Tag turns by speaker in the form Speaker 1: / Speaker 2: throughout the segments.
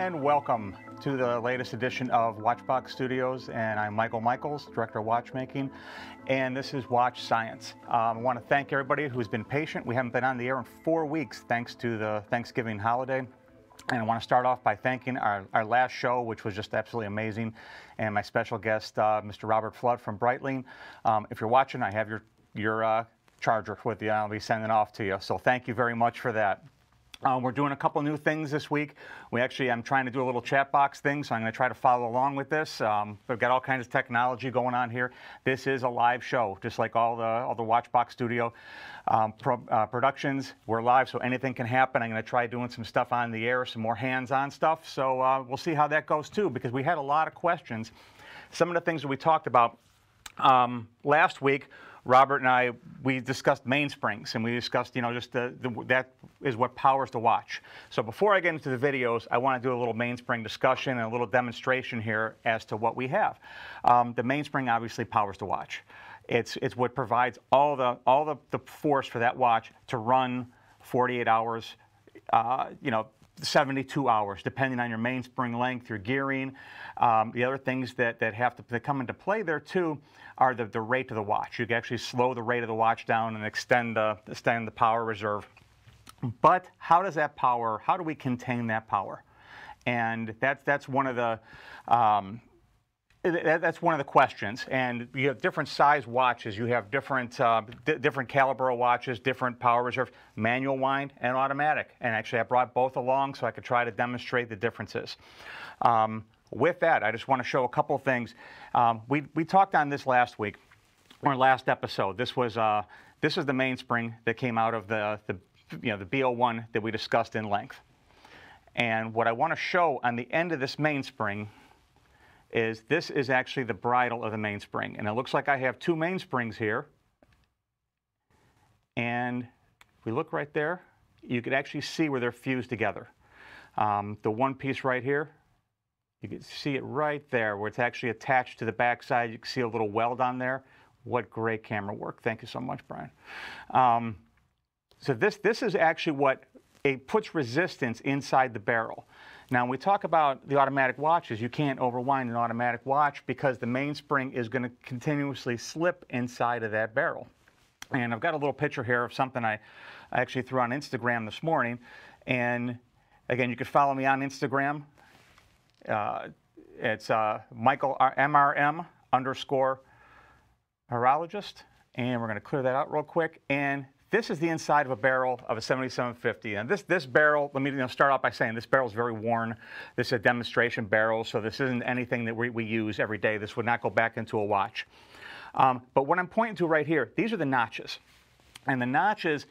Speaker 1: and welcome to the latest edition of Watchbox Studios, and I'm Michael Michaels, Director of Watchmaking, and this is Watch Science. I want to thank everybody who's been patient. We haven't been on the air in 4 weeks thanks to the Thanksgiving holiday. And I want to start off by thanking our last show, which was just absolutely amazing, and my special guest, Mr. Robert Flood from Breitling. If you're watching, I have your charger with you. I'll be sending it off to you. So thank you very much for that. We're doing a couple new things this week. I'm trying to do a little chat box thing, so I'm going to try to follow along with this. We've got all kinds of technology going on here. This is a live show, just like all the Watchbox Studio productions. We're live, so anything can happen. I'm going to try doing some stuff on the air, some more hands-on stuff. So we'll see how that goes too, because we had a lot of questions. Some of the things that we talked about last week, Robert and we discussed mainsprings, and we discussed, just that is what powers the watch. So before I get into the videos, I want to do a little mainspring discussion and a little demonstration here as to what we have. The mainspring obviously powers the watch. It's what provides all the force for that watch to run 48 hours, 72 hours, depending on your mainspring length, your gearing. The other things that come into play there too are the rate of the watch. You can actually slow the rate of the watch down and extend the power reserve. But how does that power? How do we contain that power? And that's one of the questions. And you have different size watches. You have different caliber of watches, different power reserve, manual wind and automatic. And actually, I brought both along so I could try to demonstrate the differences. With that, I just want to show a couple things. We talked on this last week, or last episode. This is the mainspring that came out of the B01 that we discussed in length. And what I want to show on the end of this mainspring is this is actually the bridle of the mainspring. And it looks like I have two mainsprings here. And if we look right there, you can actually see where they're fused together. The one piece right here, you can see it right there where it's actually attached to the back side. You can see a little weld on there. What great camera work. Thank you so much, Brian. So this is actually what it puts resistance inside the barrel. Now, when we talk about the automatic watches, you can't overwind an automatic watch because the mainspring is going to continuously slip inside of that barrel. And I've got a little picture here of something I actually threw on Instagram this morning. And again, you can follow me on Instagram. It's Michael MRM _horologist. And we're going to clear that out real quick. And this is the inside of a barrel of a 7750. And this barrel, let me start off by saying this barrel is very worn. This is a demonstration barrel, so this isn't anything that we use every day. This would not go back into a watch. But what I'm pointing to right here, these are the notches. And the notches,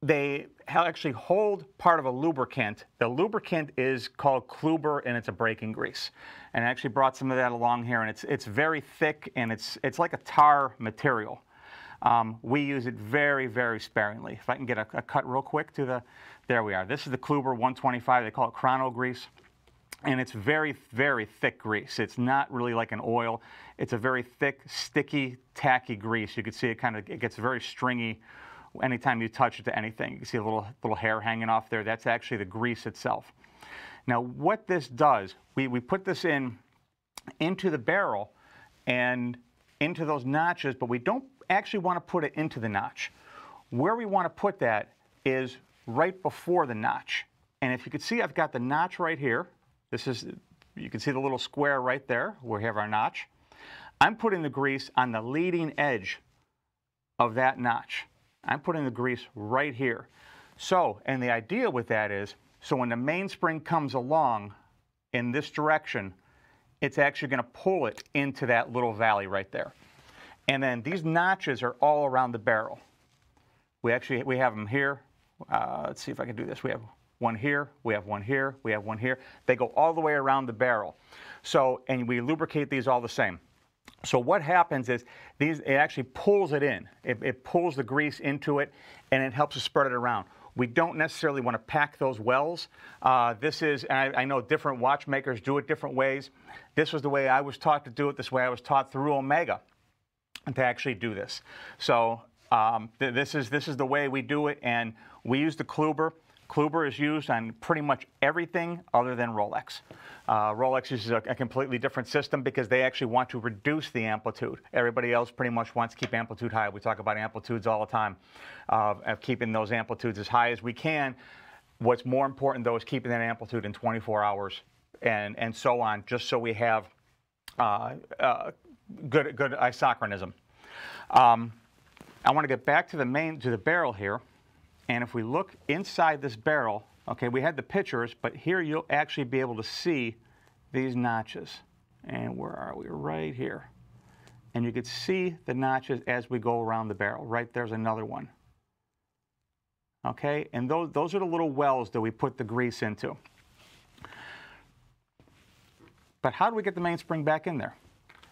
Speaker 1: they actually hold part of a lubricant. The lubricant is called Kluber, and it's a braking grease. And I actually brought some of that along here, and it's very thick, and it's like a tar material. We use it very, very sparingly. If I can get a cut real quick there we are. This is the Kluber 125. They call it chrono grease. And it's very, very thick grease. It's not really like an oil. It's a very thick, sticky, tacky grease. You can see it gets very stringy anytime you touch it to anything. You can see a little hair hanging off there. That's actually the grease itself. Now, what this does, we put this into the barrel and into those notches, but we don't actually want to put it into the notch. Where we want to put that is right before the notch. And if you can see, I've got the notch right here. You can see the little square right there where we have our notch. I'm putting the grease on the leading edge of that notch. I'm putting the grease right here. So, and the idea with that is, so when the mainspring comes along in this direction, it's actually going to pull it into that little valley right there. And then these notches are all around the barrel. We have them here. Let's see if I can do this. We have one here, we have one here, we have one here. They go all the way around the barrel. So, and we lubricate these all the same. So what happens is it actually pulls it in. It pulls the grease into it, and it helps to spread it around. We don't necessarily want to pack those wells. I know different watchmakers do it different ways. This was the way I was taught to do it. This way I was taught through Omega to actually do this. So this is the way we do it, and we use the Kluber. Kluber is used on pretty much everything other than Rolex. Rolex uses a completely different system because they actually want to reduce the amplitude. Everybody else pretty much wants to keep amplitude high. We talk about amplitudes all the time, of keeping those amplitudes as high as we can. What's more important, though, is keeping that amplitude in 24 hours and so on, just so we have good isochronism. I want to get back to the barrel here. And if we look inside this barrel, okay, we had the pictures, but here you'll actually be able to see these notches. And where are we? Right here. And you could see the notches as we go around the barrel. Right there's another one. Okay, and those are the little wells that we put the grease into. But how do we get the mainspring back in there?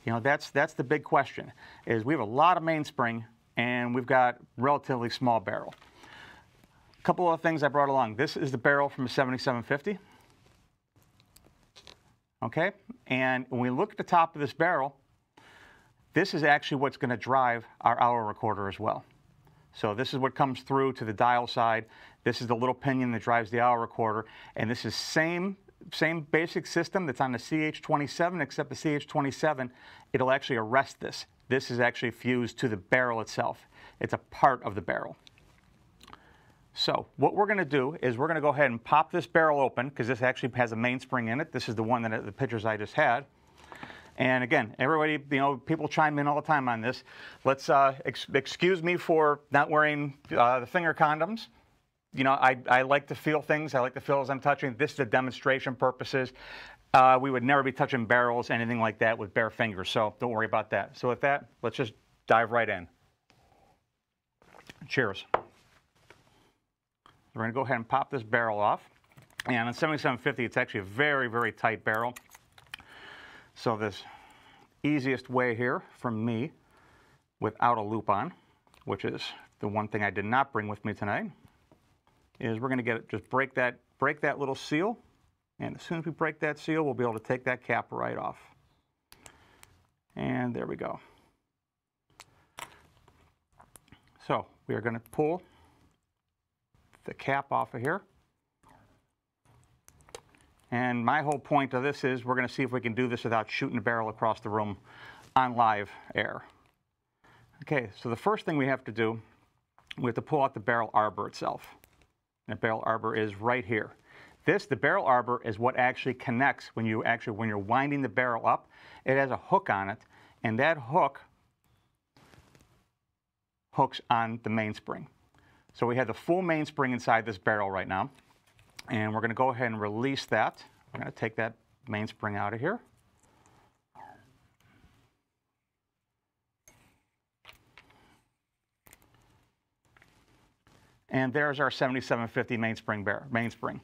Speaker 1: You know, that's the big question, is we have a lot of mainspring and we've got relatively small barrel. Couple of things I brought along. This is the barrel from a 7750. Okay, and when we look at the top of this barrel, this is actually what's going to drive our hour recorder as well. So this is what comes through to the dial side. This is the little pinion that drives the hour recorder, and this is same basic system that's on the CH27, except the CH27, it'll actually arrest this. This is actually fused to the barrel itself. It's a part of the barrel. So what we're going to do is we're going to go ahead and pop this barrel open, because this actually has a mainspring in it. This is the one that the pictures I just had. And again, everybody, you know, people chime in all the time on this. Let's excuse me for not wearing the finger condoms. You know, I like to feel things. I like to feel as I'm touching. This is a demonstration purposes. We would never be touching barrels, anything like that, with bare fingers. So don't worry about that. So with that, let's just dive right in. Cheers. We're going to go ahead and pop this barrel off. And on 7750, it's actually a very, very tight barrel. So this easiest way here from me, without a loop on, which is the one thing I did not bring with me tonight, is we're going to get it, just break that little seal. And as soon as we break that seal, we'll be able to take that cap right off. And there we go. So we are going to pull the cap off of here. And my whole point of this is we're going to see if we can do this without shooting the barrel across the room on live air. Okay, so the first thing we have to do, we have to pull out the barrel arbor itself. And the barrel arbor is right here. The barrel arbor is what actually connects when you're winding the barrel up. It has a hook on it, and that hook hooks on the mainspring. So we have the full mainspring inside this barrel right now, and we're going to go ahead and release that. We're going to take that mainspring out of here. And there's our 7750 mainspring.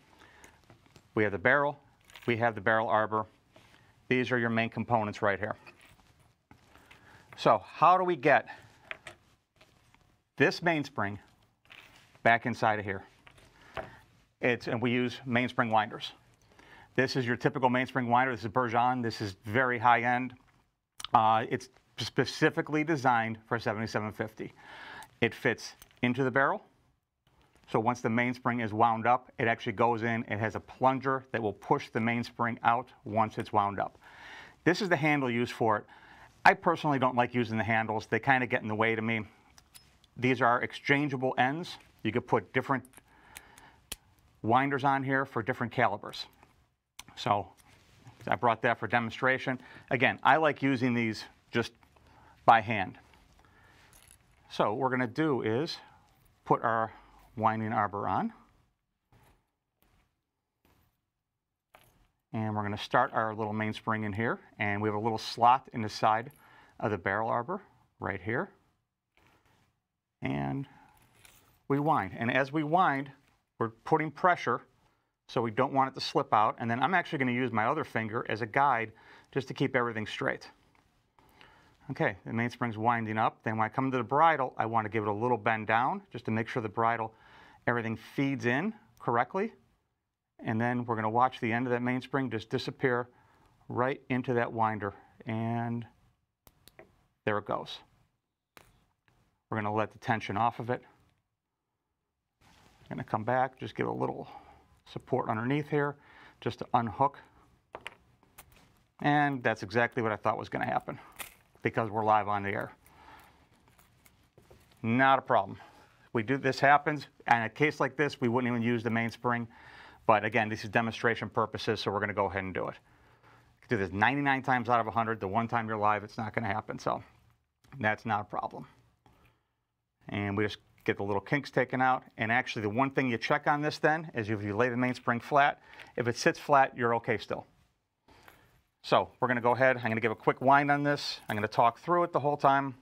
Speaker 1: We have the barrel, we have the barrel arbor. These are your main components right here. So how do we get this mainspring back inside of here? And we use mainspring winders. This is your typical mainspring winder. This is Bergeon. This is very high end. It's specifically designed for 7750. It fits into the barrel. So once the mainspring is wound up, it actually goes in. It has a plunger that will push the mainspring out once it's wound up. This is the handle used for it. I personally don't like using the handles. They kind of get in the way to me. These are exchangeable ends. You could put different winders on here for different calibers. So I brought that for demonstration. Again, I like using these just by hand. So what we're going to do is put our winding arbor on. And we're going to start our little mainspring in here. And we have a little slot in the side of the barrel arbor right here. And we wind. And as we wind, we're putting pressure so we don't want it to slip out. And then I'm actually going to use my other finger as a guide just to keep everything straight. Okay, the mainspring's winding up. Then when I come to the bridle, I want to give it a little bend down just to make sure the bridle, everything feeds in correctly. And then we're going to watch the end of that mainspring just disappear right into that winder. And there it goes. We're going to let the tension off of it. I'm going to come back, just give a little support underneath here, just to unhook. And that's exactly what I thought was going to happen, because we're live on the air. Not a problem. This happens, and in a case like this, we wouldn't even use the mainspring. But again, this is demonstration purposes, so we're going to go ahead and do it. Do this 99 times out of 100. The one time you're live, it's not going to happen. So that's not a problem. And we just get the little kinks taken out. And actually, the one thing you check on this then is if you lay the mainspring flat, if it sits flat, you're okay still. So we're going to go ahead. I'm going to give a quick wind on this. I'm going to talk through it the whole time.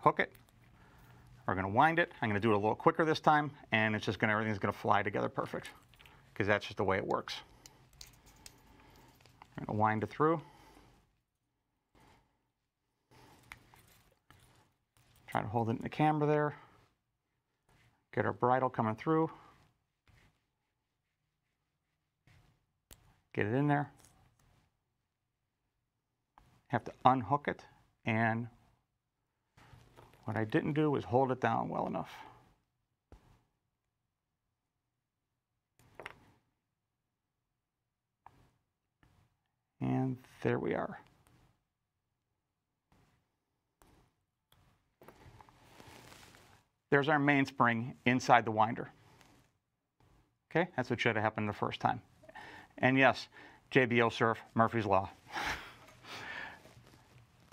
Speaker 1: Hook it. We're going to wind it. I'm going to do it a little quicker this time, and it's just going to, everything's going to fly together perfect, because that's just the way it works. I'm going to wind it through. Try to hold it in the camera there. Get our bridle coming through. Get it in there. Have to unhook it, and what I didn't do was hold it down well enough. And there we are. There's our mainspring inside the winder. Okay, that's what should have happened the first time. And yes, JBO Surf, Murphy's Law.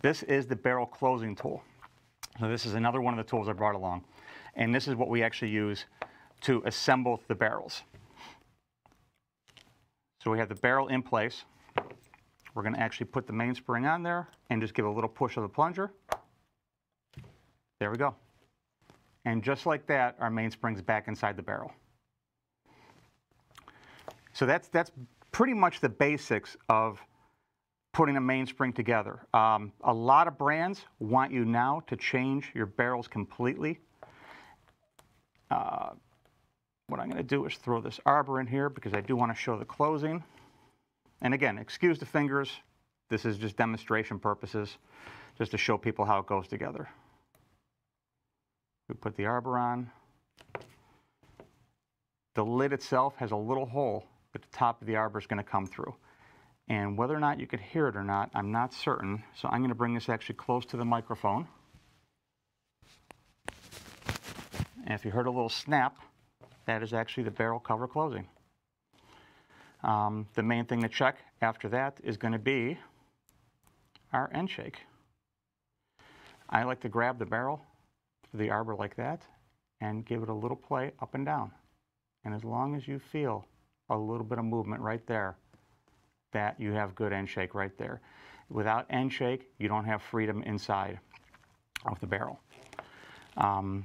Speaker 1: This is the barrel closing tool. So this is another one of the tools I brought along. And this is what we actually use to assemble the barrels. So we have the barrel in place. We're going to actually put the mainspring on there and just give a little push of the plunger. There we go. And just like that, our mainspring's back inside the barrel. So that's pretty much the basics of putting a mainspring together. A lot of brands want you now to change your barrels completely. What I'm going to do is throw this arbor in here because I do want to show the closing. And again, excuse the fingers. This is just demonstration purposes, just to show people how it goes together. We put the arbor on. The lid itself has a little hole that the top of the arbor is going to come through. And whether or not you could hear it or not, I'm not certain. So I'm going to bring this actually close to the microphone. And if you heard a little snap, that is actually the barrel cover closing. The main thing to check after that is going to be our end shake. I like to grab the barrel, the arbor like that, and give it a little play up and down. And as long as you feel a little bit of movement right there, that you have good end shake right there. Without end shake, you don't have freedom inside of the barrel. To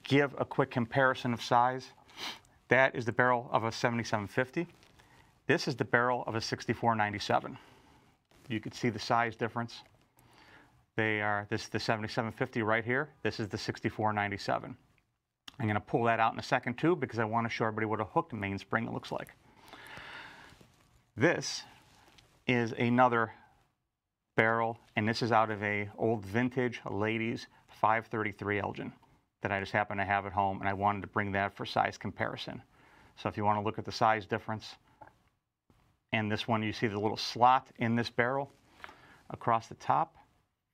Speaker 1: give a quick comparison of size, that is the barrel of a 7750. This is the barrel of a 6497. You can see the size difference. They are, this is the 7750 right here. This is the 6497. I'm going to pull that out in a second too because I want to show everybody what a hooked mainspring looks like. This is another barrel, and this is out of a old vintage ladies 533 Elgin that I just happen to have at home, and I wanted to bring that for size comparison. So if you want to look at the size difference, and this one, you see the little slot in this barrel across the top.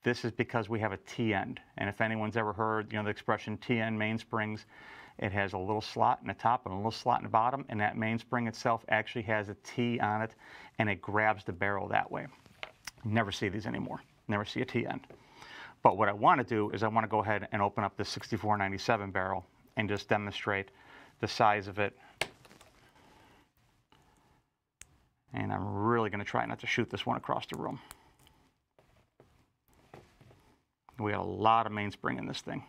Speaker 1: This is because we have a T-end, and if anyone's ever heard, the expression T-end mainsprings, it has a little slot in the top and a little slot in the bottom, and that mainspring itself actually has a T on it, and it grabs the barrel that way. Never see these anymore. Never see a T-end. But what I want to do is I want to go ahead and open up the 6497 barrel and just demonstrate the size of it. And I'm really going to try not to shoot this one across the room. We got a lot of mainspring in this thing.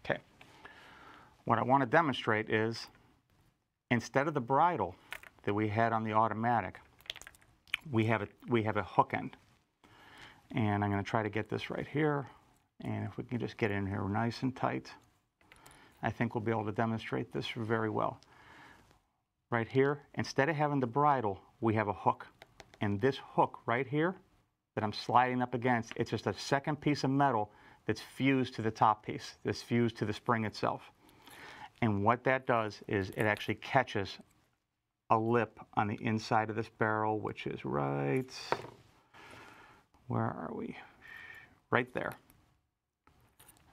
Speaker 1: Okay. What I want to demonstrate is, instead of the bridle that we had on the automatic, we have a hook end. And I'm going to try to get this right here. And if we can just get in here nice and tight, I think we'll be able to demonstrate this very well. right here, instead of having the bridle, we have a hook. And this hook right here that I'm sliding up against, it's just a second piece of metal that's fused to the top piece, that's fused to the spring itself. And what that does is it actually catches a lip on the inside of this barrel, which is right, where are we? Right there.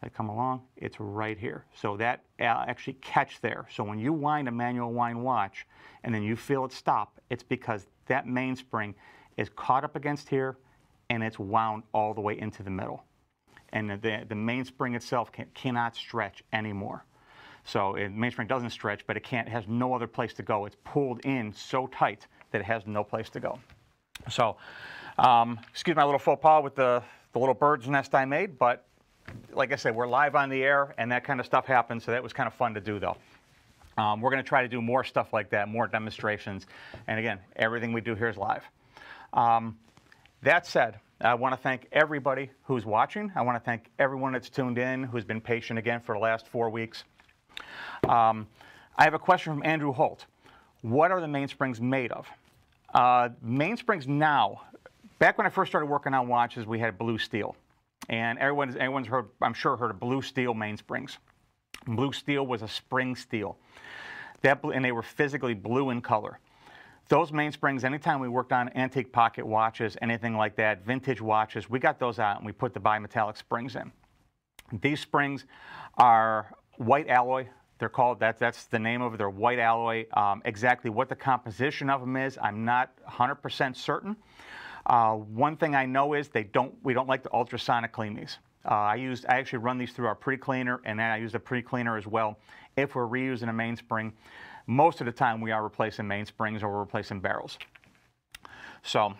Speaker 1: I come along, it's right here. So that actually catch there. So when you wind a manual wind watch and then you feel it stop, it's because that mainspring is caught up against here and it's wound all the way into the middle. And the mainspring itself cannot stretch anymore. So the mainspring doesn't stretch, but it has no other place to go. It's pulled in so tight that it has no place to go. So, excuse my little faux pas with the little bird's nest I made, but like I said, we're live on the air, and that kind of stuff happens, so that was kind of fun to do, though. We're going to try to do more stuff like that, more demonstrations. And again, everything we do here is live. That said, I want to thank everybody who's watching. I want to thank everyone that's tuned in, who's been patient again for the last 4 weeks. I have a question from Andrew Holt. What are the mainsprings made of? Mainsprings now, back when I first started working on watches, we had blue steel. And everyone's heard, I'm sure, heard of blue steel mainsprings. Blue steel was a spring steel. And they were physically blue in color. Those mainsprings, anytime we worked on antique pocket watches, anything like that, vintage watches, we got those out and we put the bimetallic springs in. These springs are white alloy. They're called, that's the name of it, they're white alloy. Exactly what the composition of them is, I'm not 100% certain. One thing I know is we don't like to ultrasonic clean these. I actually run these through our pre-cleaner, and then I use a pre-cleaner as well. If we're reusing a mainspring, most of the time we are replacing mainsprings or we're replacing barrels. So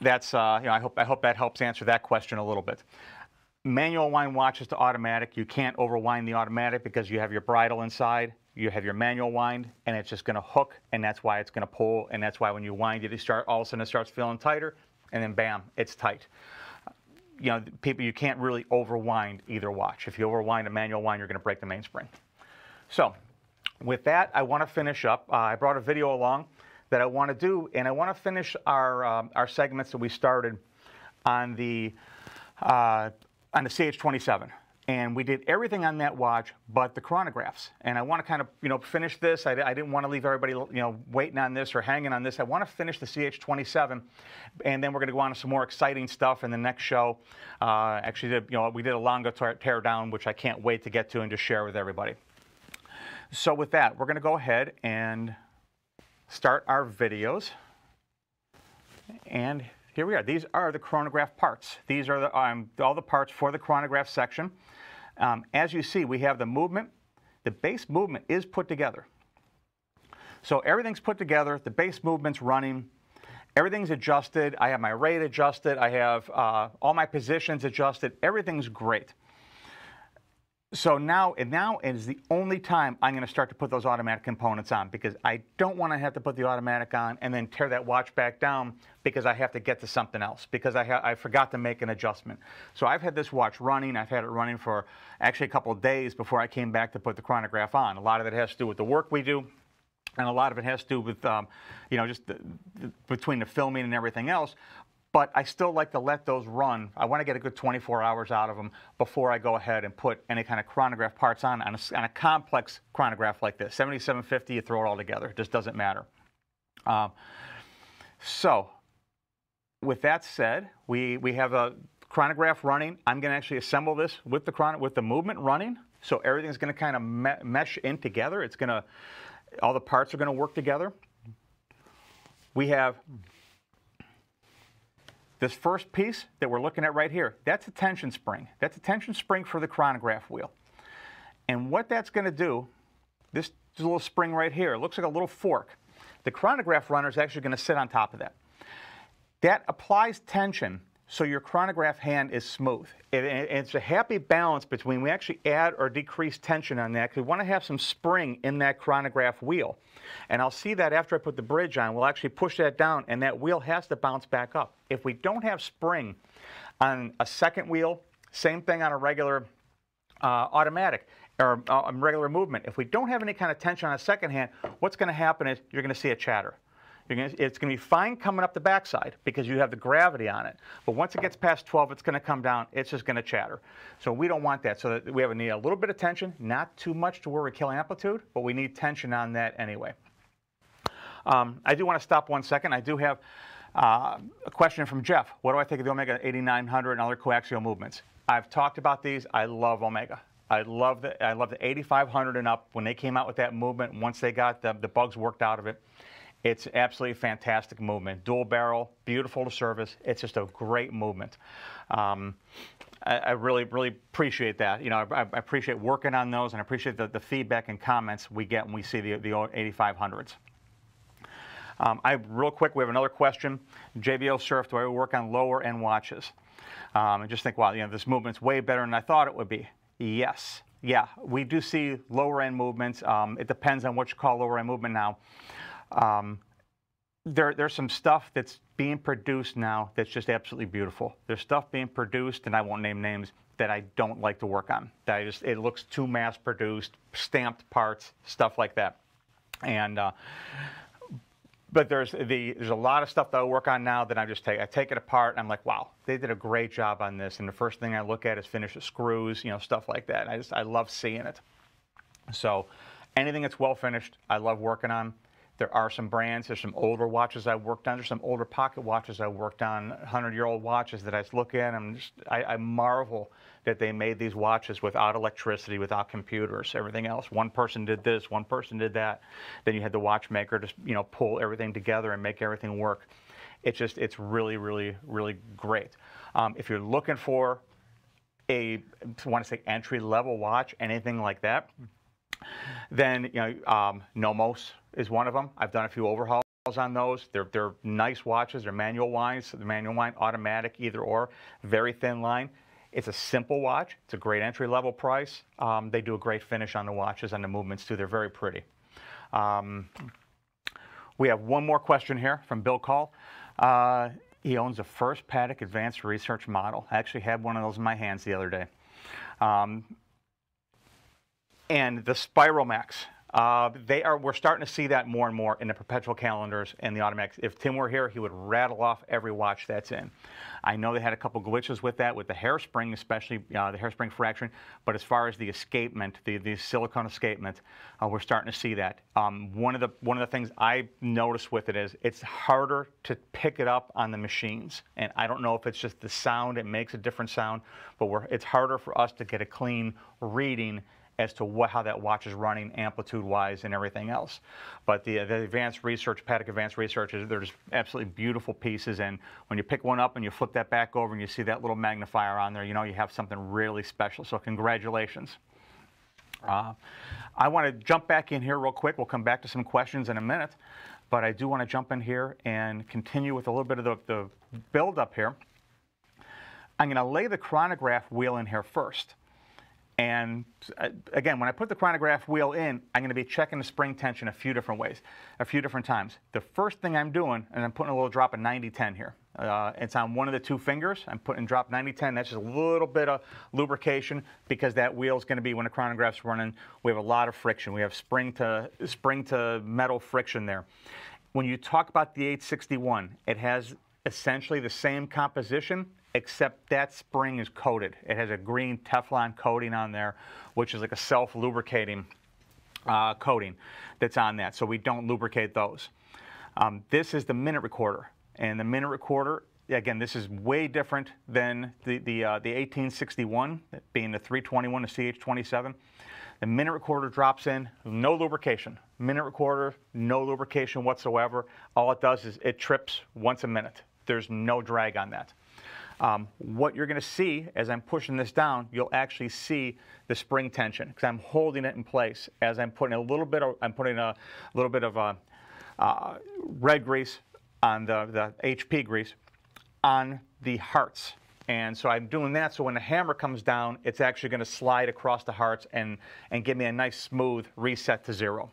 Speaker 1: that's, I hope that helps answer that question a little bit. Manual wind watches to automatic, you can't overwind the automatic because you have your bridle inside, you have your manual wind, and it's just going to hook, and that's why it's going to pull, and that's why when you wind it, all of a sudden it starts feeling tighter, and then bam, it's tight. You know, you can't really overwind either watch. If you overwind a manual wind, you're going to break the mainspring. So, with that, I want to finish up. I brought a video along that I want to do, and I want to finish our segments that we started on the CH27. And we did everything on that watch but the chronographs. And I want to kind of, finish this. I didn't want to leave everybody, waiting on this or hanging on this. I want to finish the CH27, and then we're going to go on to some more exciting stuff in the next show. Actually, we did a Longo tear down, which I can't wait to get to and just share with everybody. So with that, we're going to go ahead and start our videos. And here we are. These are the chronograph parts. These are all the parts for the chronograph section. As you see, we have the movement. The base movement is put together. So everything's put together. The base movement's running. Everything's adjusted. I have my rate adjusted. I have all my positions adjusted. Everything's great. So now is the only time I'm going to start to put those automatic components on, because I don't want to have to put the automatic on and then tear that watch back down because I have to get to something else, because I forgot to make an adjustment. So I've had this watch running. I've had it running for actually a couple of days before I came back to put the chronograph on. A lot of it has to do with the work we do, and a lot of it has to do with just between the filming and everything else. But I still like to let those run. I want to get a good 24 hours out of them before I go ahead and put any kind of chronograph parts on a complex chronograph like this. 7750, you throw it all together. It just doesn't matter. So with that said, we have a chronograph running. I'm going to actually assemble this with the movement running. So everything's going to kind of mesh in together. All the parts are going to work together. We have this first piece that we're looking at right here. That's a tension spring. That's a tension spring for the chronograph wheel. And what that's going to do, this little spring right here, it looks like a little fork. The chronograph runner is actually going to sit on top of that. That applies tension so your chronograph hand is smooth. It's a happy balance between, we actually add or decrease tension on that because we want to have some spring in that chronograph wheel. And I'll see that after I put the bridge on, we'll actually push that down and that wheel has to bounce back up. If we don't have spring on a second wheel, same thing on a regular automatic, or regular movement. If we don't have any kind of tension on a second hand, what's going to happen is you're going to see a chatter. It's going to be fine coming up the backside because you have the gravity on it. But once it gets past 12, it's going to come down. It's just going to chatter. So we don't want that. So that we need a little bit of tension, not too much to where we kill amplitude, but we need tension on that anyway. I do want to stop 1 second. I do have a question from Jeff. What do I think of the Omega 8900 and other coaxial movements? I've talked about these. I love Omega. I love the 8500 and up. When they came out with that movement, once they got the bugs worked out of it, it's absolutely fantastic movement. Dual barrel, beautiful to service. It's just a great movement. I really, really appreciate that. You know, I appreciate working on those, and I appreciate the feedback and comments we get when we see the 8500s. Real quick, we have another question. JBO Surf, do I work on lower end watches? I just think, wow, you know, this movement's way better than I thought it would be. Yes. Yeah, we do see lower end movements. It depends on what you call lower end movement now. There's some stuff that's being produced now that's just absolutely beautiful. There's stuff being produced, and I won't name names, that I don't like to work on. It looks too mass produced, stamped parts, stuff like that. And but there's a lot of stuff that I work on now that I take it apart and I'm like, wow, they did a great job on this. And the first thing I look at is finish the screws, you know, stuff like that. I love seeing it. So anything that's well finished, I love working on. There are some brands, there's some older watches I worked on, there's some older pocket watches I worked on, 100-year-old watches that I look at and I marvel that they made these watches without electricity, without computers, everything else. One person did this, one person did that. Then you had the watchmaker just, you know, pull everything together and make everything work. It's really, really, really great. If you're looking for entry-level watch, anything like that, then, you know, Nomos is one of them. I've done a few overhauls on those. They're nice watches. They're manual wines. The manual wine, automatic, either or. Very thin line. It's a simple watch. It's a great entry-level price. They do a great finish on the watches and the movements too. They're very pretty. We have one more question here from Bill Call. He owns the first Patek Advanced Research model. I actually had one of those in my hands the other day. And the Spiromax, we're starting to see that more and more in the perpetual calendars and the automatics. If Tim were here, he would rattle off every watch that's in. I know they had a couple glitches with that, with the hairspring, especially the hairspring fraction. But as far as the escapement, the silicone escapement, we're starting to see that. One of the things I noticed with it is it's harder to pick it up on the machines. And I don't know if it's just the sound; it makes a different sound. But it's harder for us to get a clean reading as to how that watch is running amplitude-wise and everything else. But the Advanced Research, Patek Advanced Research, they're just absolutely beautiful pieces. And when you pick one up and you flip that back over and you see that little magnifier on there, you know you have something really special. So congratulations. I want to jump back in here real quick. We'll come back to some questions in a minute. But I do want to jump in here and continue with a little bit of the build-up here. I'm going to lay the chronograph wheel in here first. And again, when I put the chronograph wheel in, I'm going to be checking the spring tension a few different ways, a few different times. The first thing I'm doing, and I'm putting a little drop of 90-10 here. It's on one of the two fingers. I'm putting drop 90-10. That's just a little bit of lubrication because that wheel is going to be, when the chronograph's running, we have a lot of friction. We have spring to metal friction there. When you talk about the 861, it has essentially the same composition, except that spring is coated. It has a green Teflon coating on there, which is like a self-lubricating coating that's on that. So we don't lubricate those. This is the minute recorder. And the minute recorder, again, this is way different than the 1861, being the 321, the CH27. The minute recorder drops in, no lubrication. Minute recorder, no lubrication whatsoever. All it does is it trips once a minute. There's no drag on that. What you're going to see as I'm pushing this down, you'll actually see the spring tension because I'm holding it in place. As I'm putting a little bit of red grease on the HP grease on the hearts. And so I'm doing that so when the hammer comes down, it's actually going to slide across the hearts and give me a nice smooth reset to zero.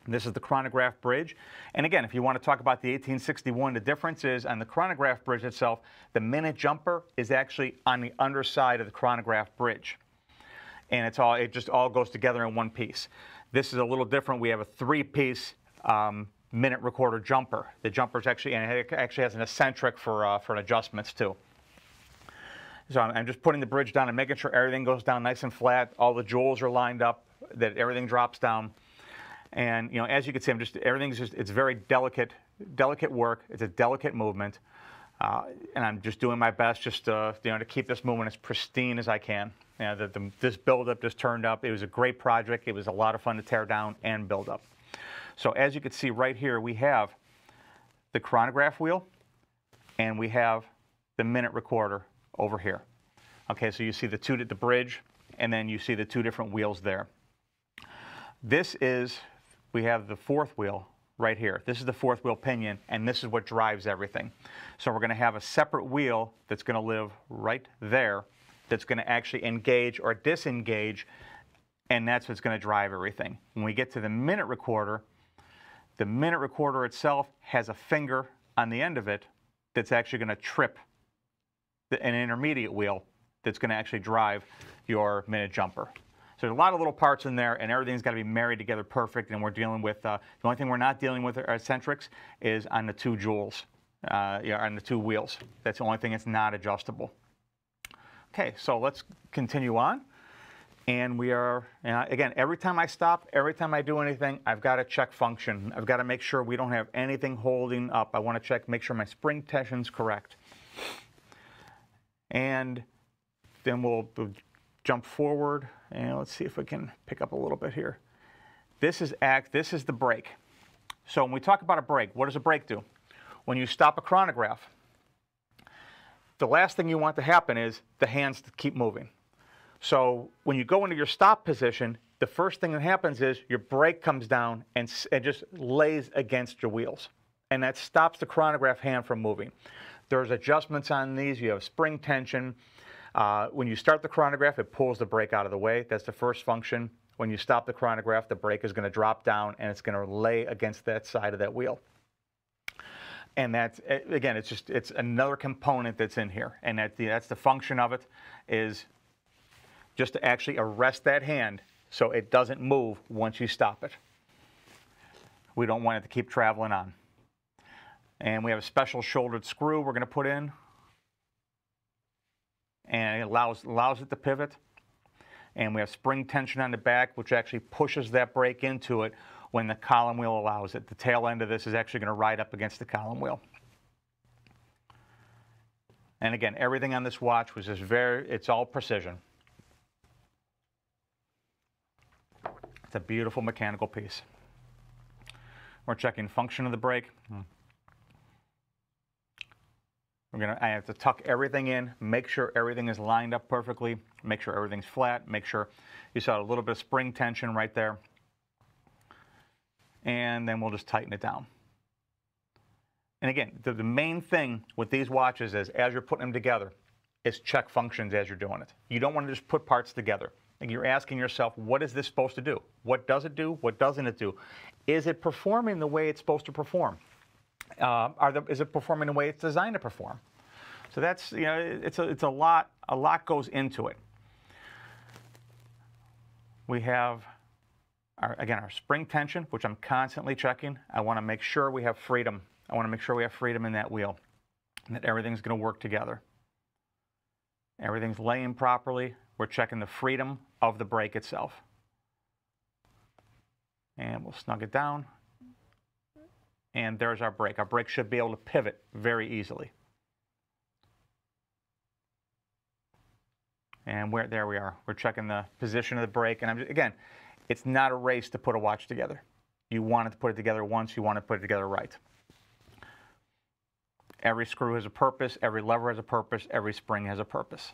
Speaker 1: This is the chronograph bridge. And again, if you want to talk about the 1861, the difference is on the chronograph bridge itself, the minute jumper is actually on the underside of the chronograph bridge. and it just all goes together in one piece. This is a little different. We have a 3-piece minute recorder jumper. The jumper's actually, and it actually has an eccentric for adjustments too. So I'm just putting the bridge down and making sure everything goes down nice and flat. All the jewels are lined up, that everything drops down. And as you can see, it's very delicate work. It's a delicate movement, and I'm just doing my best just to keep this movement as pristine as I can. This buildup just turned up. It was a great project. It was a lot of fun to tear down and build up. So as you can see right here, we have the chronograph wheel, and we have the minute recorder over here. Okay, so you see the bridge, and then you see the 2 different wheels there. We have the 4th wheel right here. This is the 4th wheel pinion, and this is what drives everything. So we're going to have a separate wheel that's going to live right there, that's going to actually engage or disengage, and that's what's going to drive everything. When we get to the minute recorder itself has a finger on the end of it that's actually going to trip an intermediate wheel that's going to actually drive your minute jumper. So there's a lot of little parts in there, and everything's got to be married together perfect, and we're dealing with, the only thing we're not dealing with our eccentrics is on the 2 jewels, on the 2 wheels. That's the only thing that's not adjustable. Okay, so let's continue on. And we are, again, every time I stop, every time I do anything, I've got to check function. I've got to make sure we don't have anything holding up. I want to make sure my spring tension's correct. And then we'll jump forward, and let's see if we can pick up a little bit here. This is the brake. So when we talk about a brake, what does a brake do? When you stop a chronograph, the last thing you want to happen is the hands to keep moving. So when you go into your stop position, the first thing that happens is your brake comes down and just lays against your wheels. And that stops the chronograph hand from moving. There's adjustments on these. You have spring tension. When you start the chronograph, it pulls the brake out of the way. That's the first function. When you stop the chronograph, the brake is going to drop down, and it's going to lay against that side of that wheel. And that's, again, it's another component that's in here. And that's the function of it, is just to actually arrest that hand so it doesn't move once you stop it. We don't want it to keep traveling on. And we have a special shouldered screw we're going to put in. And it allows it to pivot. And we have spring tension on the back, which actually pushes that brake into it when the column wheel allows it. The tail end of this is actually going to ride up against the column wheel. And again, everything on this watch was just it's all precision. It's a beautiful mechanical piece. We're checking function of the brake. I have to tuck everything in, make sure everything is lined up perfectly, make sure everything's flat, make sure you saw a little bit of spring tension right there. And then we'll just tighten it down. And again, the main thing with these watches is, as you're putting them together, is check functions as you're doing it. You don't want to just put parts together. Like, you're asking yourself, what is this supposed to do? What does it do? What doesn't it do? Is it performing the way it's supposed to perform? Is it performing the way it's designed to perform? So that's, it's a lot goes into it. We have, our spring tension, which I'm constantly checking. I want to make sure we have freedom. I want to make sure we have freedom in that wheel, and that everything's going to work together. Everything's laying properly. We're checking the freedom of the brake itself. And we'll snug it down. And there's our brake. Our brake should be able to pivot very easily. And there we are. We're checking the position of the brake. And again, it's not a race to put a watch together. You want it to put it together once. You want to put it together right. Every screw has a purpose. Every lever has a purpose. Every spring has a purpose.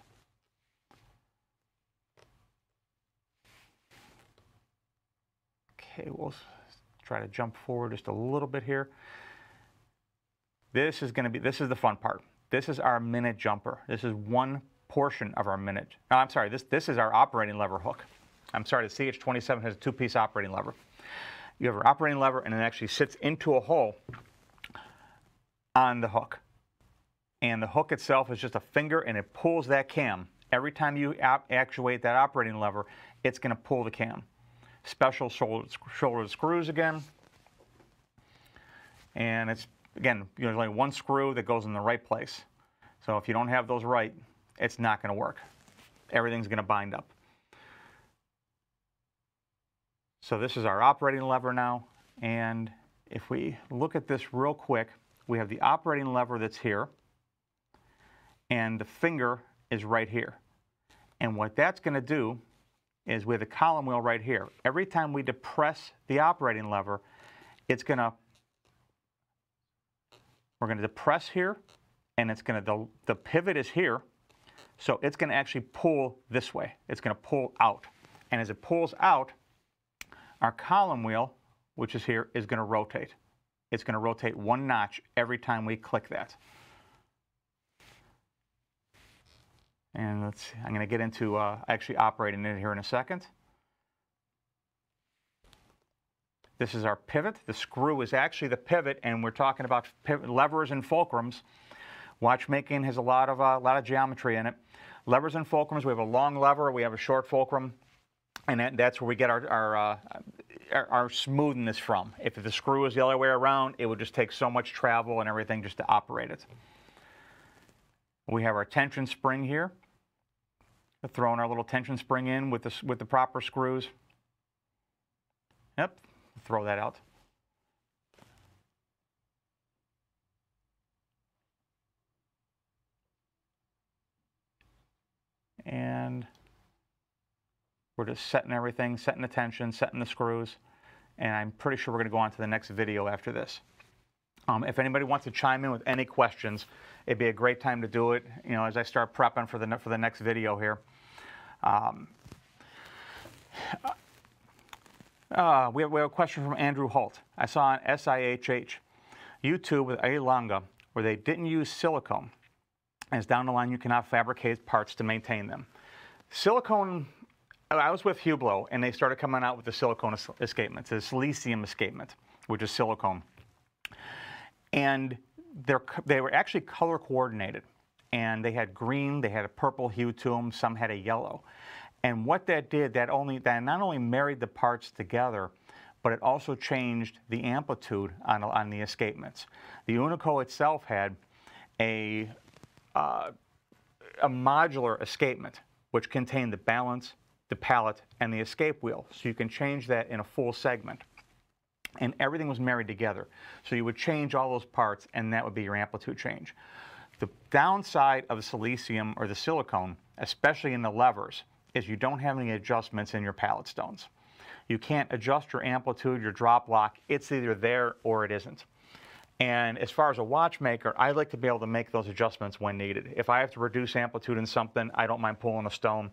Speaker 1: Okay, we'll try to jump forward just a little bit here. This is the fun part. This is our minute jumper. This is one portion of our minute. No, I'm sorry, this is our operating lever hook. I'm sorry, the CH27 has a two-piece operating lever. You have our operating lever, and it actually sits into a hole on the hook. And the hook itself is just a finger, and it pulls that cam, Every time you actuate that operating lever, it's going to pull the cam. Special shoulder screws again. And it's, again, there's only one screw that goes in the right place. So if you don't have those right, it's not going to work. Everything's going to bind up. So this is our operating lever now. And if we look at this real quick, we have the operating lever that's here. And the finger is right here. And what that's going to do is with the column wheel right here, every time we depress the operating lever, we're going to depress here, and it's going to, the pivot is here, so it's going to actually pull this way. It's going to pull out. And as it pulls out, our column wheel, which is here, is going to rotate. It's going to rotate one notch every time we click that. And let's see, I'm going to get into actually operating it here in a second. This is our pivot. The screw is actually the pivot, and we're talking about levers and fulcrums. Watchmaking has a lot of geometry in it. Levers and fulcrums, we have a long lever, we have a short fulcrum, and that's where we get our smoothness from. If the screw is the other way around, it would just take so much travel and everything just to operate it. We have our tension spring here. We're throwing our little tension spring in with the proper screws. Yep, throw that out. And we're just setting everything, setting the tension, setting the screws, and I'm pretty sure we're going to go on to the next video after this. If anybody wants to chime in with any questions, it'd be a great time to do it, as I start prepping for the next video here. We have a question from Andrew Holt. I saw on SIHH YouTube with a Longa where they didn't use silicone, as down the line you cannot fabricate parts to maintain them. Silicone, I was with Hublot, and they started coming out with the silicone escapement, the silicium escapement, which is silicone. And they were actually color coordinated, and they had green, they had a purple hue to them, some had a yellow. And what that did, that not only married the parts together, but it also changed the amplitude on the escapements. The Unico itself had a modular escapement, which contained the balance, the pallet, and the escape wheel. So you can change that in a full segment. And everything was married together. So you would change all those parts, and that would be your amplitude change. The downside of the silicium or the silicone, especially in the levers, is you don't have any adjustments in your pallet stones. You can't adjust your amplitude, your drop lock. It's either there or it isn't. And as far as a watchmaker, I like to be able to make those adjustments when needed. If I have to reduce amplitude in something, I don't mind pulling a stone.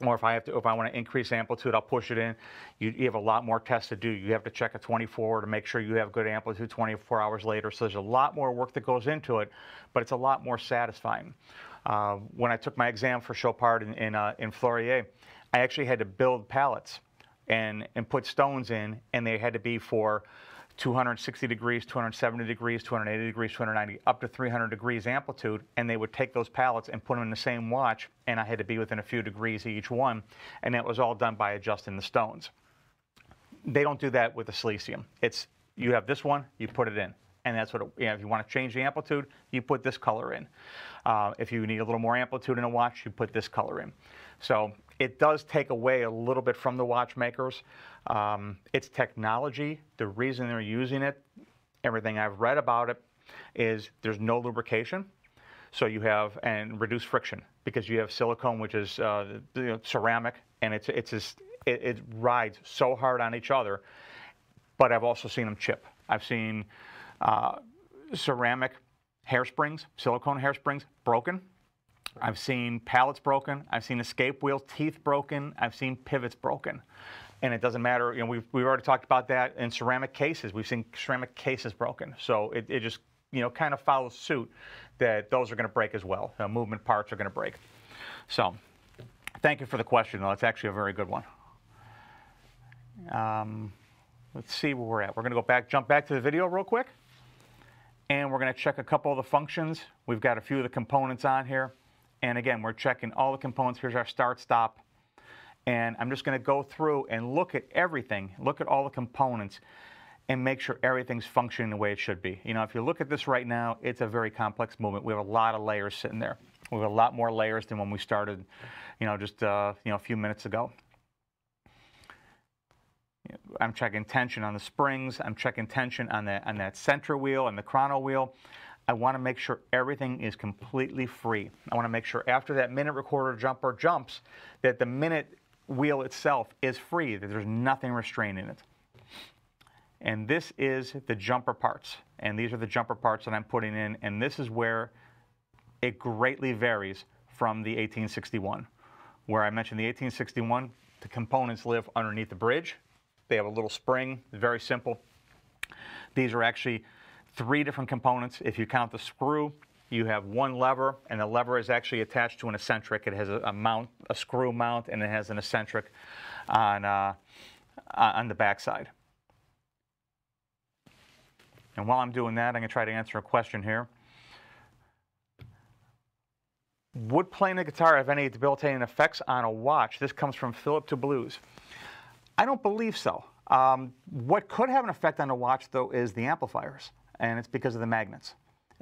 Speaker 1: Or if I want to increase amplitude, I'll push it in. You have a lot more tests to do. You have to check a 24 to make sure you have good amplitude 24 hours later. So there's a lot more work that goes into it, but it's a lot more satisfying. When I took my exam for Chopard in Fleurier, I actually had to build pallets and put stones in, and they had to be for 260 degrees, 270 degrees, 280 degrees, 290, up to 300 degrees amplitude, and they would take those pallets and put them in the same watch, and I had to be within a few degrees each one, and that was all done by adjusting the stones. They don't do that with the silicium. It's, you have this one, you put it in, and that's what, if you want to change the amplitude, you put this color in. If you need a little more amplitude in a watch, you put this color in. So it does take away a little bit from the watchmakers. It's technology. The reason they're using it, everything I've read about it, is there's no lubrication. So you have, and reduced friction, because you have silicone, which is ceramic, and it rides so hard on each other. But I've also seen them chip. I've seen ceramic hairsprings, silicone hairsprings broken. I've seen pallets broken. I've seen escape wheel teeth broken. I've seen pivots broken. And it doesn't matter, we've already talked about that in ceramic cases. We've seen ceramic cases broken. So it just, kind of follows suit that those are going to break as well. Movement parts are going to break. So thank you for the question, though. It's actually a very good one. Let's see where we're at. We're going to jump back to the video real quick. And we're going to check a couple of the functions. We've got a few of the components on here. And again, we're checking all the components. Here's our start, stop. And I'm just going to go through and look at everything, look at all the components, and make sure everything's functioning the way it should be. You know, if you look at this right now, it's a very complex movement. We have a lot of layers sitting there. We have a lot more layers than when we started, you know, just a few minutes ago. I'm checking tension on the springs. I'm checking tension on that center wheel and the chrono wheel. I want to make sure everything is completely free. I want to make sure after that minute recorder jumper jumps that the minute wheel itself is free, that there's nothing restraining it. And this is the jumper parts. And these are the jumper parts that I'm putting in. And this is where it greatly varies from the 1861. Where I mentioned the 1861, the components live underneath the bridge. They have a little spring, very simple. These are actually 3 different components. If you count the screw, you have 1 lever, and the lever is actually attached to an eccentric. It has a mount, a screw mount, and it has an eccentric on the backside. And while I'm doing that, I'm going to try to answer a question here. Would playing the guitar have any debilitating effects on a watch? This comes from Philip to Blues. I don't believe so. What could have an effect on the watch, though, is the amplifiers, and it's because of the magnets.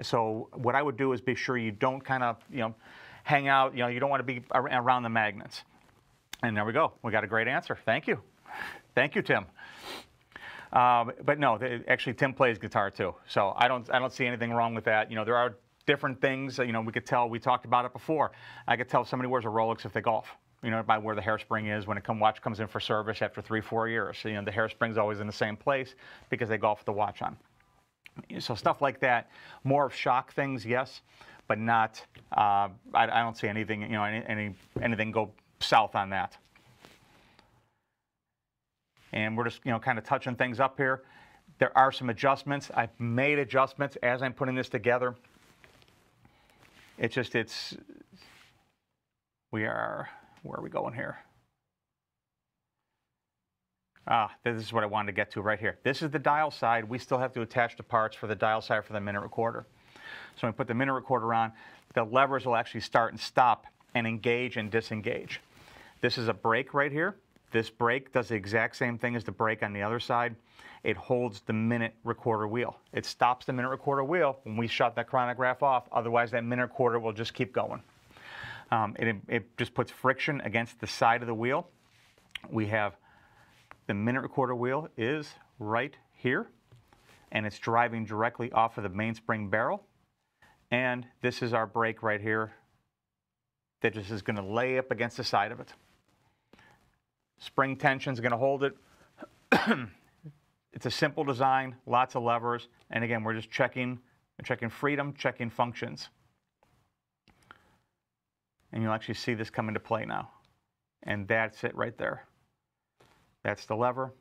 Speaker 1: So what I would do is be sure you don't kind of, hang out, you don't want to be around the magnets. And there we go. We got a great answer. Thank you. Thank you, Tim. But no, actually, Tim plays guitar too, so I don't see anything wrong with that. There are different things. We could tell. We talked about it before. I could tell if somebody wears a Rolex if they golf. By where the hairspring is when watch comes in for service after 3-4 years. The hairspring's always in the same place because they golf with the watch on. So stuff like that, more of shock things, yes, but not. I don't see anything. Anything go south on that. And we're just kind of touching things up here. There are some adjustments. I've made adjustments as I'm putting this together. Where are we going here? This is what I wanted to get to right here. This is the dial side. We still have to attach the parts for the dial side for the minute recorder. So when we put the minute recorder on, the levers will actually start and stop and engage and disengage. This is a brake right here. This brake does the exact same thing as the brake on the other side. It holds the minute recorder wheel. It stops the minute recorder wheel when we shut that chronograph off. Otherwise, that minute recorder will just keep going. It just puts friction against the side of the wheel. We have the minute recorder wheel is right here, and it's driving directly off of the mainspring barrel. And this is our brake right here that just is going to lay up against the side of it. Spring tension is going to hold it. It's a simple design, lots of levers, and again, we're just checking freedom, checking functions. And you'll actually see this come into play now. And that's it right there. That's the lever.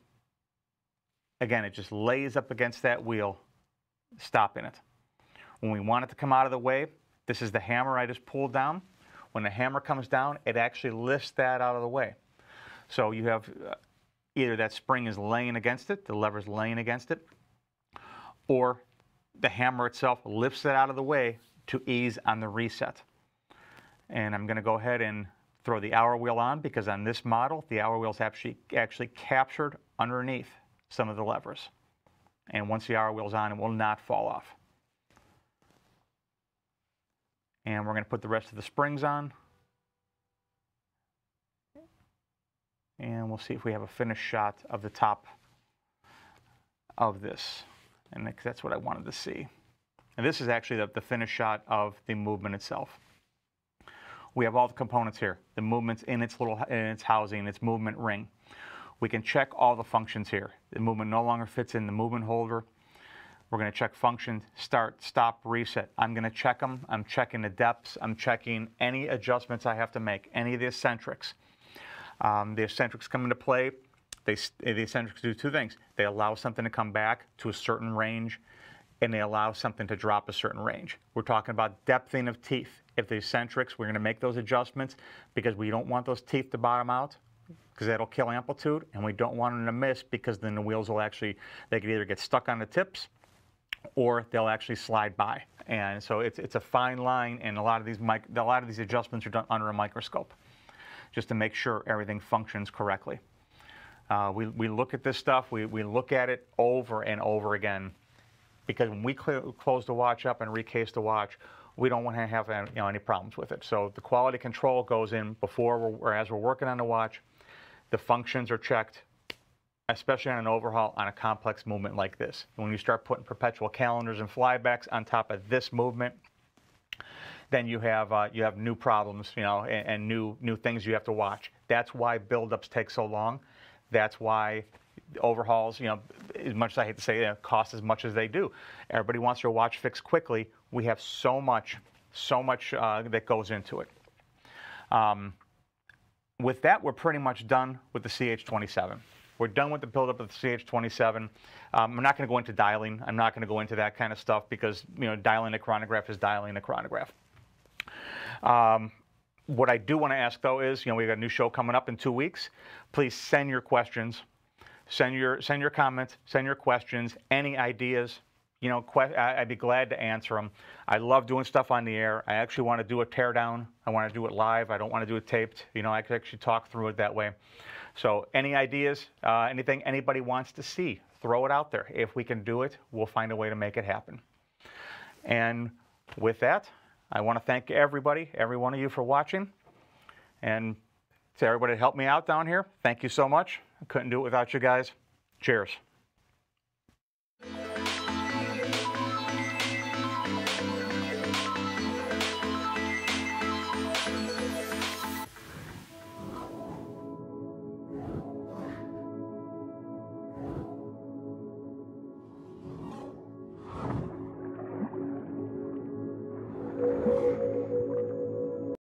Speaker 1: Again, it just lays up against that wheel, stopping it. When we want it to come out of the way, this is the hammer I just pulled down. When the hammer comes down, it actually lifts that out of the way. So you have either that spring is laying against it, the lever's laying against it, or the hammer itself lifts it out of the way to ease on the reset. And I'm going to go ahead and throw the hour wheel on because on this model, the hour wheel is actually captured underneath some of the levers. And once the hour wheel is on, it will not fall off. And we're going to put the rest of the springs on. And we'll see if we have a finished shot of the top of this. And that's what I wanted to see. And this is actually the finished shot of the movement itself. We have all the components here. The movement's in its housing, its movement ring. We can check all the functions here. The movement no longer fits in the movement holder. We're going to check function, start, stop, reset. I'm going to check them. I'm checking the depths. I'm checking any adjustments I have to make, any of the eccentrics. The eccentrics come into play. The eccentrics do 2 things. They allow something to come back to a certain range, and they allow something to drop a certain range. We're talking about depthing of teeth. If the eccentrics, we're going to make those adjustments because we don't want those teeth to bottom out because that'll kill amplitude, and we don't want them to miss because then the wheels will they could either get stuck on the tips or they'll actually slide by. And so it's a fine line, and a lot of these adjustments are done under a microscope, just to make sure everything functions correctly. We look at this stuff, we look at it over and over again, because when we close the watch up and recase the watch, we don't want to have any problems with it. So the quality control goes in before or as we're working on the watch. The functions are checked, especially on an overhaul on a complex movement like this. When you start putting perpetual calendars and flybacks on top of this movement, then you have new problems, and new things you have to watch. That's why buildups take so long. That's why overhauls, as much as I hate to say it, cost as much as they do. Everybody wants their watch fixed quickly. We have so much that goes into it. With that, we're pretty much done with the CH27. We're done with the buildup of the CH27. I'm not going to go into dialing. I'm not going to go into that kind of stuff, because dialing a chronograph is dialing a chronograph. What I do want to ask, though, is we've got a new show coming up in 2 weeks. Please send your questions, send your comments, send your questions, any ideas. I'd be glad to answer them. I love doing stuff on the air. I actually want to do a teardown. I want to do it live. I don't want to do it taped. I could actually talk through it that way. So any ideas, anything anybody wants to see, throw it out there. If we can do it, we'll find a way to make it happen. And with that, I want to thank everybody, every one of you, for watching. And to everybody that helped me out down here, thank you so much. I couldn't do it without you guys. Cheers.